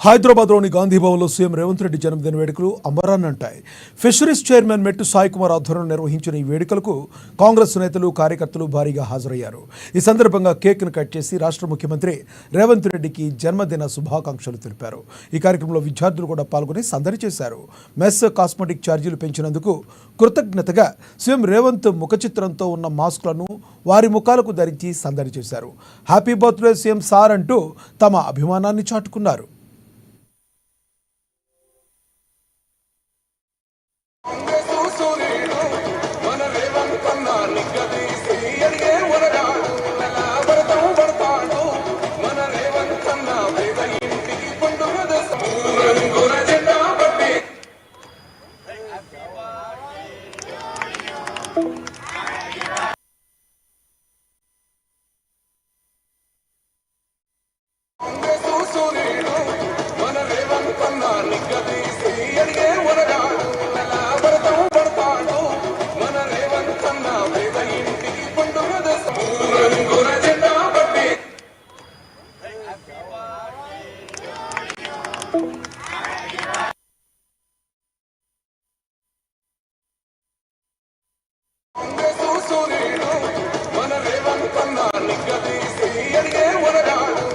హైదరాబాద్లోని గాంధీ భవన్లో సీఎం రేవంత్ రెడ్డి జన్మదిన వేడుకలు అంబరాన్నంటాయి. ఫిషరీస్ చైర్మన్ మెట్టు సాయి కుమార్ ఆధ్వర్యంలో నిర్వహించిన ఈ వేడుకలకు కాంగ్రెస్ నేతలు కార్యకర్తలు భారీగా హాజరయ్యారు. ఈ సందర్భంగా కేక్ను కట్ చేసి రాష్ట్ర ముఖ్యమంత్రి రేవంత్ రెడ్డికి జన్మదిన శుభాకాంక్షలు తెలిపారు. ఈ కార్యక్రమంలో విద్యార్థులు కూడా పాల్గొని సందడి చేశారు. మెస్ కాస్మెటిక్ ఛార్జీలు పెంచినందుకు కృతజ్ఞతగా సీఎం రేవంత్ ముఖ చిత్రంతో ఉన్న మాస్కులను వారి ముఖాలకు ధరించి సందడి చేశారు. హ్యాపీ బర్త్డే సీఎం సార్ అంటూ తమ అభిమానాన్ని చాటుకున్నారు.